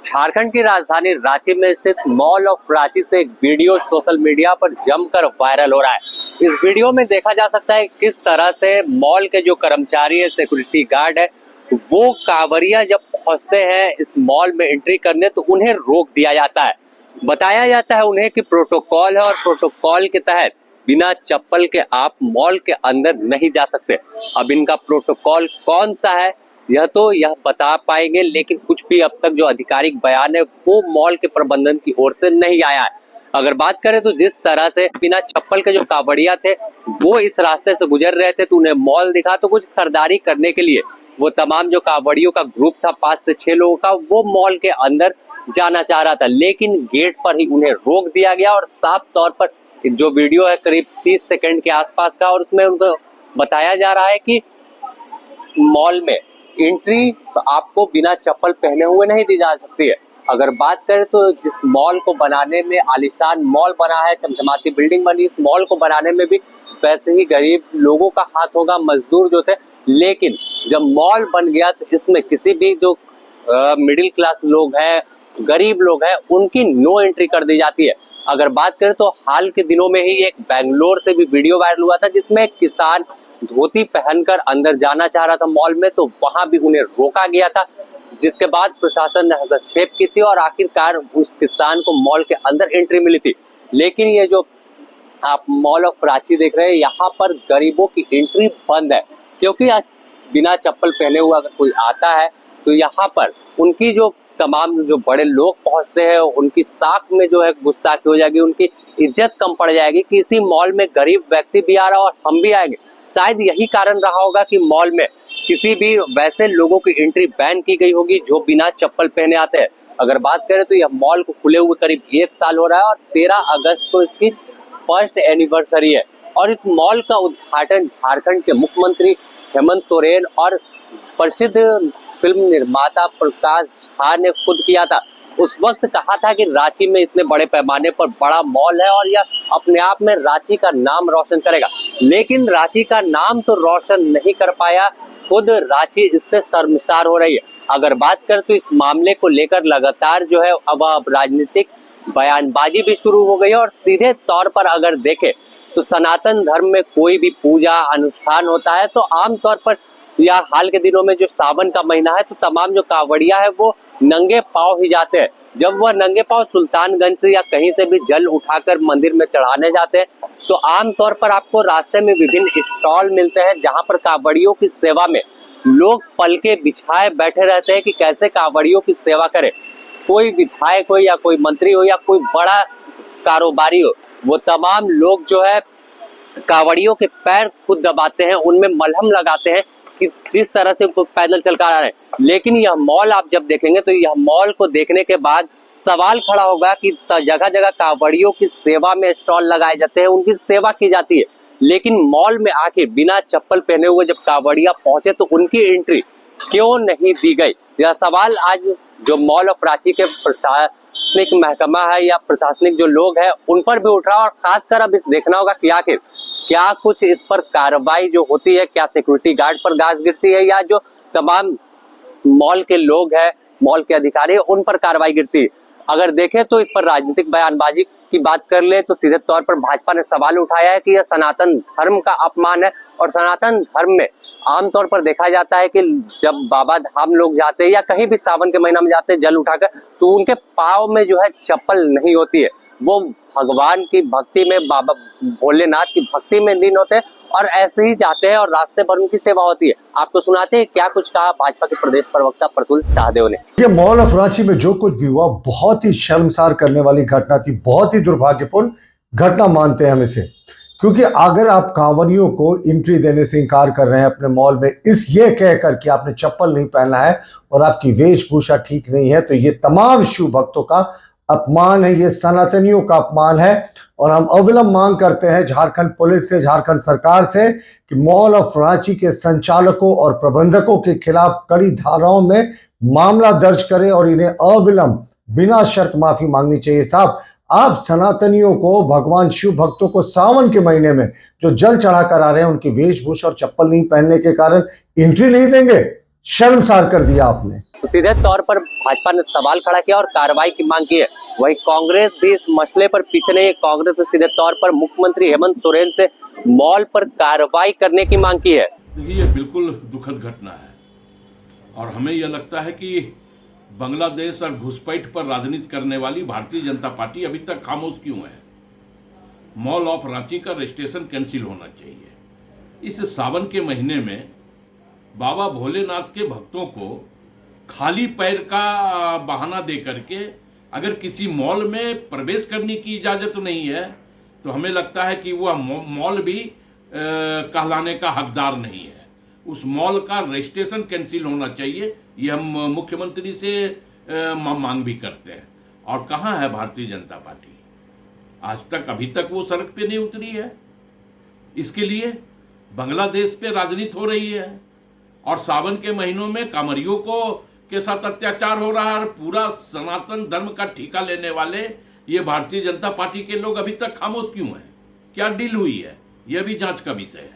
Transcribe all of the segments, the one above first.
झारखंड की राजधानी रांची में स्थित मॉल ऑफ रांची से एक वीडियो सोशल मीडिया पर जमकर वायरल हो रहा है। इस वीडियो में देखा जा सकता है किस तरह से मॉल के जो कर्मचारी है, सिक्योरिटी गार्ड है, वो कांवरिया जब पहुंचते हैं इस मॉल में एंट्री करने तो उन्हें रोक दिया जाता है। बताया जाता है उन्हें कि प्रोटोकॉल है और प्रोटोकॉल के तहत बिना चप्पल के आप मॉल के अंदर नहीं जा सकते। अब इनका प्रोटोकॉल कौन सा है यह बता पाएंगे, लेकिन कुछ भी अब तक जो आधिकारिक बयान है वो मॉल के प्रबंधन की ओर से नहीं आया है। अगर बात करें तो जिस तरह से बिना चप्पल के जो कांवड़िया थे वो इस रास्ते से गुजर रहे थे तो उन्हें मॉल दिखा, तो कुछ खरीदारी करने के लिए वो तमाम जो कांवड़ियों का ग्रुप था 5 से 6 लोगों का, वो मॉल के अंदर जाना चाह रहा था, लेकिन गेट पर ही उन्हें रोक दिया गया। और साफ तौर पर जो वीडियो है करीब 30 सेकंड के आसपास का, और उसमें उनको बताया जा रहा है कि मॉल में एंट्री आपको बिना चप्पल पहने हुए नहीं दी जा सकती है। अगर बात करें तो जिस मॉल को बनाने में, आलीशान मॉल बना है, चमचमाती बिल्डिंग बनी, इस मॉल को बनाने में भी वैसे ही गरीब लोगों का हाथ होगा, मजदूर जो थे। लेकिन जब मॉल बन गया तो इसमें किसी भी जो मिडिल क्लास लोग हैं, गरीब लोग हैं, उनकी नो एंट्री कर दी जाती है। अगर बात करें तो हाल के दिनों में ही एक बैंगलोर से भी वीडियो वायरल हुआ था जिसमें एक किसान धोती पहनकर अंदर जाना चाह रहा था मॉल में, तो वहां भी उन्हें रोका गया था, जिसके बाद प्रशासन ने हस्तक्षेप की थी और आखिरकार उस किसान को मॉल के अंदर एंट्री मिली थी। लेकिन ये जो आप मॉल ऑफ रांची देख रहे हैं, यहाँ पर गरीबों की एंट्री बंद है, क्योंकि बिना चप्पल पहने हुआ अगर कोई आता है तो यहाँ पर उनकी जो तमाम जो बड़े लोग पहुंचते हैं उनकी साख में जो है गुस्ताखी हो जाएगी, उनकी इज्जत कम पड़ जाएगी कि इसी मॉल में गरीब व्यक्ति भी आ रहा है और हम भी आएंगे। शायद यही कारण रहा होगा कि मॉल में किसी भी वैसे लोगों की एंट्री बैन की गई होगी जो बिना चप्पल पहने आते हैं। अगर बात करें तो यह मॉल को खुले हुए करीब 1 साल हो रहा है और 13 अगस्त को इसकी फर्स्ट एनिवर्सरी है। और इस मॉल का उद्घाटन झारखंड के मुख्यमंत्री हेमंत सोरेन और प्रसिद्ध फिल्म निर्माता प्रकाश झा ने खुद किया था। उस वक्त कहा था कि रांची में इतने बड़े पैमाने पर बड़ा मॉल है और यह अपने आप में रांची का नाम रोशन करेगा, लेकिन रांची का नाम तो रोशन नहीं कर पाया, खुद रांची इससे शर्मसार हो रही है। अगर बात करें तो इस मामले को लेकर लगातार जो है अब राजनीतिक बयानबाजी भी शुरू हो गई है। और सीधे तौर पर अगर देखें तो सनातन धर्म में कोई भी पूजा अनुष्ठान होता है तो आमतौर पर, या हाल के दिनों में जो सावन का महीना है, तो तमाम जो कांवड़िया है वो नंगे पांव ही जाते हैं। जब वह नंगे पांव सुल्तानगंज से या कहीं से भी जल उठाकर मंदिर में चढ़ाने जाते हैं तो आमतौर पर आपको रास्ते में विभिन्न स्टॉल मिलते हैं जहां पर कांवड़ियों की सेवा में लोग पलके बिछाए बैठे रहते हैं कि कैसे कांवड़ियों की सेवा करें। कोई विधायक हो या कोई मंत्री हो या कोई बड़ा कारोबारी हो, वो तमाम लोग जो है कांवड़ियों के पैर खुद दबाते हैं, उनमें मलहम लगाते हैं कि जिस तरह से वो पैदल चल कर आ रहे हैं। लेकिन यह मॉल आप जब देखेंगे तो यह मॉल को देखने के बाद सवाल खड़ा होगा कि जगह जगह कांवड़ियों की सेवा में स्टॉल लगाए जाते हैं, उनकी सेवा की जाती है, लेकिन मॉल में आखिर बिना चप्पल पहने हुए जब कांवड़िया पहुंचे तो उनकी एंट्री क्यों नहीं दी गई? यह सवाल आज जो मॉल ऑफ रांची के प्रशासनिक महकमा है या प्रशासनिक जो लोग हैं उन पर भी उठ रहा है। और खासकर अब इस देखना होगा कि आखिर क्या कुछ इस पर कार्रवाई जो होती है, क्या सिक्योरिटी गार्ड पर गाज गिरती है या जो तमाम मॉल के लोग हैं, मॉल के अधिकारी हैं, उन पर कार्रवाई गिरती है। अगर देखें तो इस पर राजनीतिक बयानबाजी की बात कर ले तो सीधे तौर पर भाजपा ने सवाल उठाया है कि यह सनातन धर्म का अपमान है। और सनातन धर्म में आमतौर पर देखा जाता है कि जब बाबा धाम लोग जाते हैं या कहीं भी सावन के महीना में जाते हैं जल उठाकर, तो उनके पाँव में जो है चप्पल नहीं होती है, वो भगवान की भक्ति में, बाबा भोलेनाथ की भक्ति में लीन होते हैं और ऐसे ही जाते हैं और रास्ते भर उनकी सेवा होती है। आपको सुनाते हैं क्या कुछ कहा भाजपा के प्रदेश प्रवक्ता प्रतुल शाहदेव ने। ये मॉल ऑफ रांची में जो कुछ भी हुआ बहुत ही शर्मसार करने वाली घटना थी, बहुत ही दुर्भाग्यपूर्ण घटना मानते हैं हम इसे। क्योंकि अगर आप कांवड़ियों को एंट्री देने से इनकार कर रहे हैं अपने मॉल में, ये कहकर कि आपने चप्पल नहीं पहना है और आपकी वेशभूषा ठीक नहीं है, तो ये तमाम शिव भक्तों का अपमान है, ये सनातनियों का अपमान है। और हम अविलंब मांग करते हैं झारखंड पुलिस से, झारखंड सरकार से कि मॉल ऑफ रांची के संचालकों और प्रबंधकों के खिलाफ कड़ी धाराओं में मामला दर्ज करें और इन्हें अविलंब बिना शर्त माफी मांगनी चाहिए। साहब, आप सनातनियों को, भगवान शिव भक्तों को सावन के महीने में जो जल चढ़ा कर आ रहे हैं, उनकी वेशभूषा और चप्पल नहीं पहनने के कारण एंट्री नहीं देंगे? शर्मसार कर दिया आपने। तो सीधे तौर पर भाजपा ने सवाल खड़ा किया और कार्रवाई की मांग की है। वहीं कांग्रेस भी इस मसले पर पीछे नहीं है। कांग्रेस ने सीधे तौर पर मुख्यमंत्री हेमंत सोरेन से मॉल पर कार्रवाई करने की मांग की है। देखिए, ये बिल्कुल दुखद घटना है और हमें यह लगता है कि बांग्लादेश और घुसपैठ पर राजनीति करने वाली भारतीय जनता पार्टी अभी तक खामोश क्यों है। मॉल ऑफ रांची का रजिस्ट्रेशन कैंसिल होना चाहिए। इस सावन के महीने में बाबा भोलेनाथ के भक्तों को खाली पैर का बहाना दे करके अगर किसी मॉल में प्रवेश करने की इजाजत नहीं है तो हमें लगता है कि वह मॉल भी कहलाने का हकदार नहीं है। उस मॉल का रजिस्ट्रेशन कैंसिल होना चाहिए, ये हम मुख्यमंत्री से मांग भी करते हैं। और कहाँ है भारतीय जनता पार्टी? आज तक अभी तक वो सड़क पे नहीं उतरी है। इसके लिए बांग्लादेश पे राजनीति हो रही है और सावन के महीनों में कांवरियों को के साथ अत्याचार हो रहा है। पूरा सनातन धर्म का ठेका लेने वाले ये भारतीय जनता पार्टी के लोग अभी तक खामोश क्यों हैं? क्या डील हुई है? यह भी जांच का विषय है।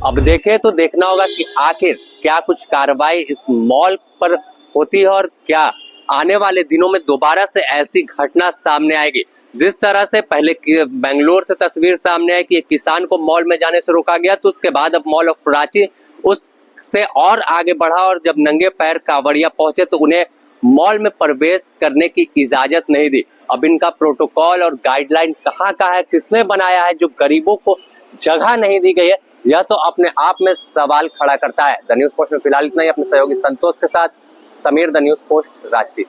अब देखें तो देखना होगा कि आखिर क्या कुछ कार्रवाई इस मॉल पर होती है और क्या आने वाले दिनों में दोबारा से ऐसी घटना सामने आएगी। जिस तरह से पहले बेंगलोर से तस्वीर सामने आई कि एक किसान को मॉल में जाने से रोका गया, तो उसके बाद अब मॉल ऑफ रांची उससे और आगे बढ़ा और जब नंगे पैर कांवड़िया पहुंचे तो उन्हें मॉल में प्रवेश करने की इजाजत नहीं दी। अब इनका प्रोटोकॉल और गाइडलाइन कहाँ का है, किसने बनाया है, जो गरीबों को जगह नहीं दी गई है, यह तो अपने आप में सवाल खड़ा करता है। द न्यूज़ पोस्ट में फिलहाल इतना ही। अपने सहयोगी संतोष के साथ Sameer, the news post, Ranchi.